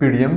PDM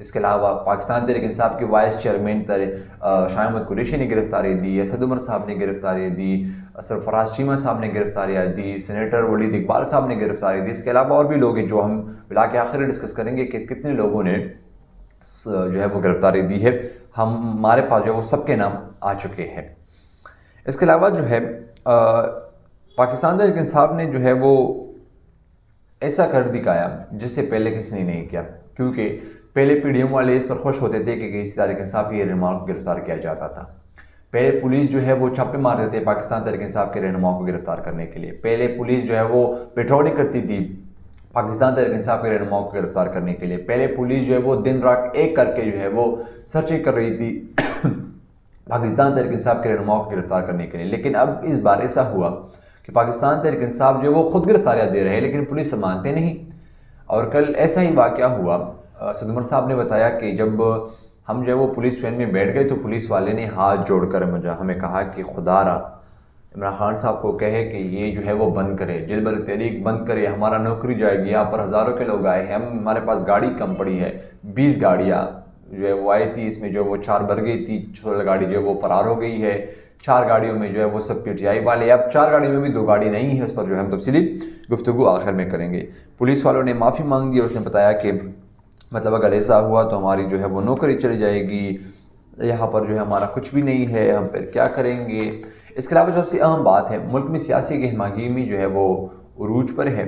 اس کے علاوہ پاکستان تحریک انصاف کے وائس چیئرمین شاہ احمد قریشی نے گرفتاری دی، اسد عمر صاحب نے گرفتاری دی، سرفراز چیمہ صاحب نے گرفتاریاں دی، سینیٹر ولید اقبال صاحب نے گرفتاری دی۔ اس کے علاوہ اور بھی لوگ ہیں جو ہم بلا کے آخر ڈسکس کریں گے کہ کتنے لوگوں نے جو ہے وہ گرفتاری دی ہے، ہمارے پاس جو ہے وہ سب کے نام آ چکے ہیں۔ اس کے علاوہ جو ہے پاکستان تحریک انصاف نے جو ہے وہ ایسا کر دکھایا جس سے پہلے کسی نے نہیں کیا، کیونکہ پہلے پی ڈی ایم والے اس پر خوش ہوتے تھے کہ کسی تحریک انصاف کے رہنماؤں کو گرفتار کیا جاتا تھا۔ پہلے پولیس جو ہے وہ چھاپے مارتے تھے پاکستان تحریک انصاف کے رہنماؤں کو گرفتار کرنے کے لیے، پہلے پولیس جو ہے وہ پیٹرولنگ کرتی تھی پاکستان تحریک انصاف کے رہنماؤں کو گرفتار کرنے کے لیے، پہلے پولیس جو ہے وہ دن رات ایک کر کے جو ہے وہ سرچنگ کر رہی تھی پاکستان تحریک انصاف کے رہنماؤں کو گرفتار کرنے کے لیے۔ لیکن اب اس بار ایسا ہوا کہ پاکستان تحریک انصاف جو ہے وہ خود گرفتاریاں دے رہے ہیں لیکن پولیس سے مانتے نہیں۔ اور کل ایسا ہی واقعہ ہوا، اسد عمر صاحب نے بتایا کہ جب ہم جو ہے وہ پولیس وین میں بیٹھ گئے تو پولیس والے نے ہاتھ جوڑ کر ہمیں کہا کہ خدا را عمران خان صاحب کو کہے کہ یہ جو ہے وہ بند کرے، جل بر تحریک بند کرے، ہمارا نوکری جائے گی، یہاں پر ہزاروں کے لوگ آئے ہیں، ہمارے پاس گاڑی کم پڑی ہے، 20 گاڑیاں جو ہے وہ آئی تھی، اس میں جو ہے وہ 4 بھر گئی تھی، 16 گاڑی جو ہے وہ فرار ہو گئی ہے، 4 گاڑیوں میں جو ہے وہ سب پی ٹی آئی والے، اب 4 گاڑیوں میں بھی 2 گاڑی نہیں ہے، اس پر جو ہے ہم تفصیلی گفتگو آخر میں کریں گے۔ پولیس والوں نے معافی مانگ دی اور اس نے بتایا کہ مطلب اگر ایسا ہوا تو ہماری جو ہے وہ نوکری چلی جائے گی، یہاں پر جو ہے ہمارا کچھ بھی نہیں ہے، ہم پھر کیا کریں گے۔ اس کے علاوہ جو سب سے اہم بات ہے، ملک میں سیاسی گہما گہمی جو ہے وہ عروج پر ہے،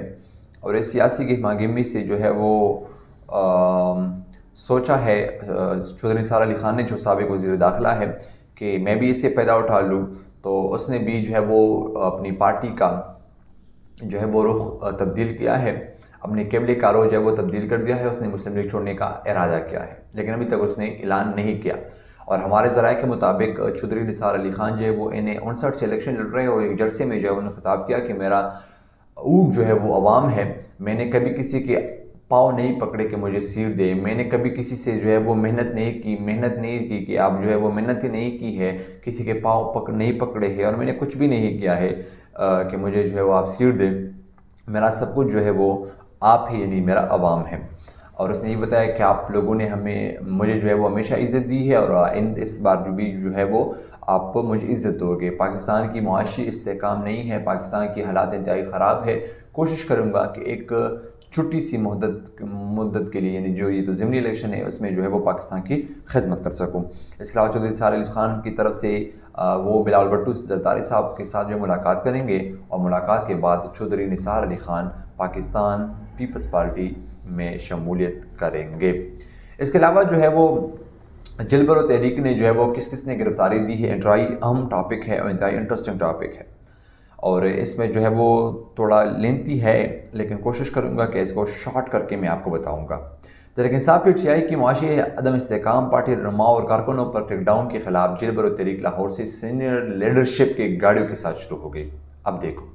اور اس سیاسی گہما گہمی سے جو ہے وہ سوچا ہے چودھری نثار علی خان نے جو سابق وزیر داخلہ ہے کہ میں بھی اسے پیدا اٹھا لوں، تو اس نے بھی جو ہے وہ اپنی پارٹی کا جو ہے وہ رخ تبدیل کیا ہے، اپنے قبلے کا رو جو ہے وہ تبدیل کر دیا ہے، اس نے مسلم لیگ چھوڑنے کا ارادہ کیا ہے، لیکن ابھی تک اس نے اعلان نہیں کیا۔ اور ہمارے ذرائع کے مطابق چودھری نثار علی خان جو ہے وہ 59 سے الیکشن لڑ رہے ہیں، اور ایک جلسے میں جو ہے انہوں نے خطاب کیا کہ میرا اونٹ جو ہے وہ عوام ہے، میں نے کبھی کسی کے پاؤں نہیں پکڑے کہ مجھے سیٹ دے، میں نے کبھی کسی سے جو ہے وہ محنت نہیں کی کہ آپ جو ہے وہ محنت ہی نہیں کی ہے، کسی کے پاؤں نہیں پکڑے ہیں، اور میں نے کچھ بھی نہیں کیا ہے کہ مجھے جو ہے وہ آپ سیٹ دیں، میرا سب کچھ جو ہے وہ آپ ہی یعنی میرا عوام ہے۔ اور اس نے یہ بتایا کہ آپ لوگوں نے مجھے جو ہے وہ ہمیشہ عزت دی ہے، اور اس بار بھی جو ہے وہ آپ مجھے عزت دو گے۔ پاکستان کی معاشی استحکام نہیں ہے، پاکستان کی حالات انتہائی خراب ہے، کوشش کروں گا کہ ایک چھوٹی سی مدت کے لیے یعنی جو یہ تو ضمنی الیکشن ہے اس میں جو ہے وہ پاکستان کی خدمت کر سکوں۔ اس کے علاوہ چودھری نثار علی خان کی طرف سے وہ بلاول بھٹو زرداری صاحب کے ساتھ جو ملاقات کریں گے، اور ملاقات کے بعد چودھری نثار علی خان پاکستان پیپلز پارٹی میں شمولیت کریں گے۔ اس کے علاوہ جو ہے وہ جل برو تحریک نے جو ہے وہ کس نے گرفتاری دی ہے، انتہائی اہم ٹاپک ہے اور انتہائی انٹرسٹنگ ٹاپک ہے، اور اس میں جو ہے وہ تھوڑا لینتھی ہے، لیکن کوشش کروں گا کہ اس کو شارٹ کر کے میں آپ کو بتاؤں گا۔ Tehreek Insaf P T I کی معاشی عدم استحکام، پارٹی رہنماؤں اور کارکنوں پر کریک ڈاؤن کے خلاف جل برو تحریک لاہور سے سینئر لیڈرشپ کے گاڑیوں کے ساتھ شروع ہو گئی۔ اب دیکھو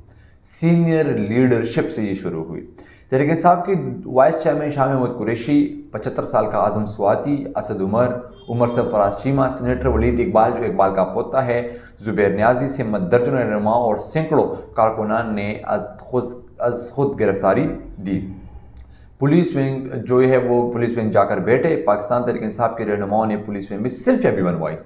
سینئر لیڈرشپ سے یہ شروع ہوئی۔ تحریک انصاف کے وائس چیئرمین شاہ احمد قریشی، 75 سال کا اعظم سواتی، اسد عمر سرفراز چیمہ، سینیٹر ولید اقبال جو اقبال کا پوتا ہے، زبیر نیازی سے درجنوں رہنماؤں اور سینکڑوں کارکنان نے از خود گرفتاری دی۔ پولیس ونگ جو ہے وہ پولیس ونگ جا کر بیٹھے، پاکستان تحریک انصاف کے رہنماؤں نے پولیس ونگ میں سیلفیاں بھی بنوائی۔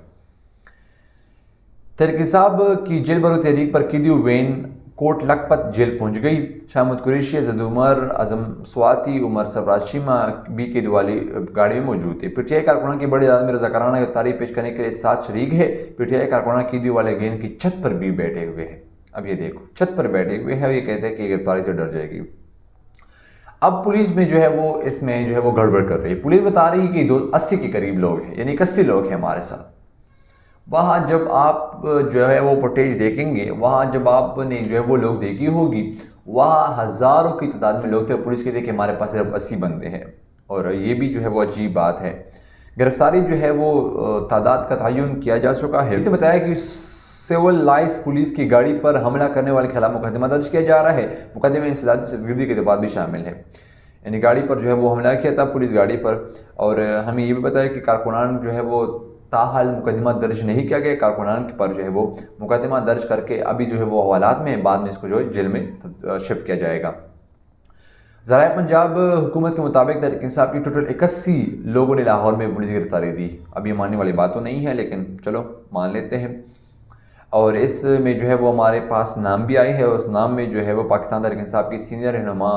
تحریک انصاف کی جیل برو تحریک پر قیدی وین کوٹ لکھپت جیل پہنچ گئی۔ شاہ احمد قریشی، اسد عمر، اعظم سواتی، عمر سرفراز چیمہ بھی قیدی والی گاڑی میں موجود تھے۔ پی ٹی آئی کارکنان کی بڑی تعداد میں رضاکارانہ گرفتاری پیش کرنے کے لیے 7 شریک ہے۔ پی ٹی آئی کارکنان قیدی والے گین کی چھت پر بھی بیٹھے ہوئے ہیں۔ اب یہ دیکھو چھت پر بیٹھے ہوئے ہیں، یہ کہتے ہیں کہ گرفتاری سے ڈر جائے گی۔ اب پولیس میں جو ہے وہ اس میں جو ہے وہ گڑبڑ کر رہی ہے۔ پولیس بتا رہی ہے کہ 80 کے قریب لوگ ہیں، یعنی 81 لوگ ہیں ہمارے ساتھ۔ وہاں جب آپ جو ہے وہ فوٹیج دیکھیں گے، وہاں جب آپ نے جو ہے وہ لوگ دیکھی ہوگی، وہاں ہزاروں کی تعداد میں لوگ تھے۔ پولیس کہتے ہیں کہ ہمارے پاس صرف 80 بندے ہیں، اور یہ بھی جو ہے وہ عجیب بات ہے۔ گرفتاری جو ہے وہ تعداد کا تعین کیا جا چکا ہے۔ اس نے بتایا کہ سول لائنز پولیس کی گاڑی پر حملہ کرنے والے کے خلاف مقدمہ درج کیا جا رہا ہے۔ مقدمے میں انسدادی سرگردی کے بعد بھی شامل ہے، یعنی گاڑی پر جو ہے وہ حملہ کیا تھا پولیس گاڑی پر۔ اور ہمیں یہ بھی بتایا کہ کارکنان جو ہے وہ تاحال مقدمہ درج نہیں کیا گیا، کارکنان پر جو ہے وہ مقدمہ درج کر کے ابھی جو ہے وہ حوالات میں، بعد میں اس کو جو ہے جیل میں شفٹ کیا جائے گا۔ ذرائع پنجاب حکومت کے مطابق تحریک انصاف کی ٹوٹل 81 لوگوں نے لاہور میں پولیس گرفتاری دی. اب یہ ماننے والی بات تو نہیں ہے لیکن چلو مان لیتے ہیں. اور اس میں جو ہے وہ ہمارے پاس نام بھی آئے ہیں، اور اس نام میں جو ہے وہ پاکستان تحریک انصاف کی سینئر رہنما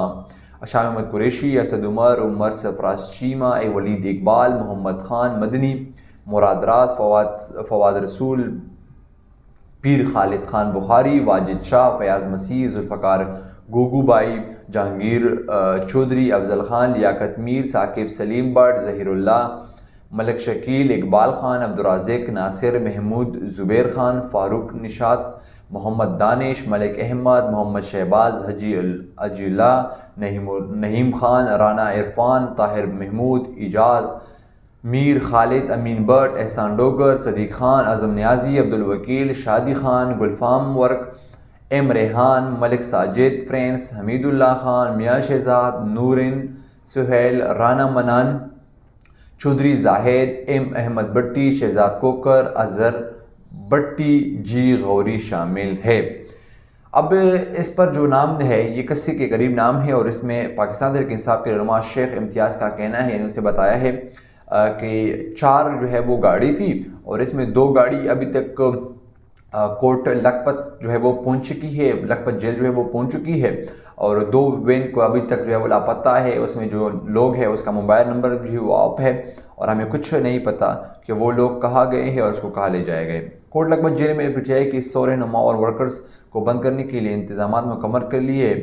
شاہ محمد قریشی، اسد عمر سرفراز چیمہ، ولید اقبال، محمد خان مدنی، مراد راز، فواد رسول، پیر خالد خان بخاری، واجد شاہ، فیاض مسیح، ذوالفقار گوگو بائی، جہانگیر چودھری، افضل خان، لیاقت میر، ثاقب سلیم بٹ، ظہیر اللہ، ملک شکیل، اقبال خان، عبدالرازق ناصر، محمود زبیر خان، فاروق نشاط، محمد دانش، ملک احمد، محمد شہباز، حجی اللہ، نہیم خان، رانا عرفان، طاہر محمود، اعجاز میر، خالد امین بٹ، احسان ڈوگر، صدیق خان، اعظم نیازی، عبدالوکیل، شادی خان، گلفام ورک، ایم ریحان، ملک ساجد، فرینس، حمید اللہ خان، میاں شہزاد، نورین، سہیل، رانا منان، چودھری زاہد، ایم احمد بٹی، شہزاد کوکر، اظہر بٹی، جی غوری شامل ہے. اب اس پر جو نام ہے یہ 81 کے قریب نام ہے، اور اس میں پاکستان تحریک انصاف کے رہنما شیخ امتیاز کا کہنا ہے، انہوں نے بتایا ہے کہ 4 جو ہے وہ گاڑی تھی، اور اس میں 2 گاڑی ابھی تک کوٹ لکھپت جو ہے وہ پہنچ چکی ہے، لکھپت جیل جو ہے وہ پہنچ چکی ہے، اور 2 وین کو ابھی تک جو ہے وہ لاپتہ ہے. اس میں جو لوگ ہے اس کا موبائل نمبر بھی وہ آف ہے، اور ہمیں کچھ نہیں پتہ کہ وہ لوگ کہاں گئے ہیں اور اس کو کہاں لے جائے گئے. کوٹ لکھپت جیل میں PTI کی 100 رہنما اور ورکرز کو بند کرنے کے لیے انتظامات مکمل کر لیے.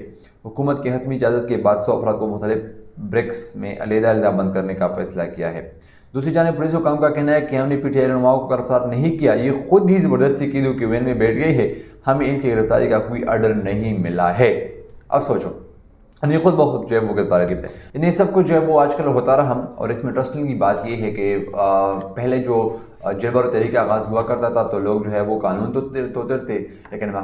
حکومت کی حتمی اجازت کے بعد 100 افراد کو مختلف بریکس میں علیحدہ بند کرنے کا فیصلہ کیا ہے. دوسری جانب پولیس حکام کا کہنا ہے کہ ہم نے PTI رہنماؤں کو گرفتار نہیں کیا، یہ خود ہی زبردستی کی کہ وین میں بیٹھ گئے ہیں، ہمیں ان کی گرفتاری کا کوئی آرڈر نہیں ملا ہے. اب سوچو، انہیں خود بخود جو ہے وہ گرفتاری دیتے ہیں. انہیں سب کچھ جو ہے وہ آج کل ہوتا رہا. اور اس میں انٹرسٹنگ کی بات یہ ہے کہ پہلے جو جیل برو تحریک کا آغاز ہوا کرتا تھا تو لوگ جو ہے وہ قانون توڑتے تھے، لیکن عمران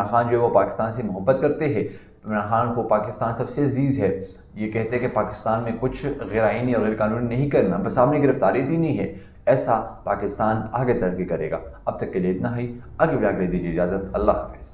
خان جو ہے وہ پاکستان سے محبت کرتے ہیں. عمران خان کو پاکستان سب سے عزیز ہے. یہ کہتے ہیں کہ پاکستان میں کچھ غیر آئینی اور غیر قانونی نہیں کرنا، بس آپ نے گرفتاری دی نہیں ہے. ایسا پاکستان آگے ترقی کرے گا. اب تک کے لیے اتنا ہی. آگے بھی دیجیے اجازت. اللہ حافظ.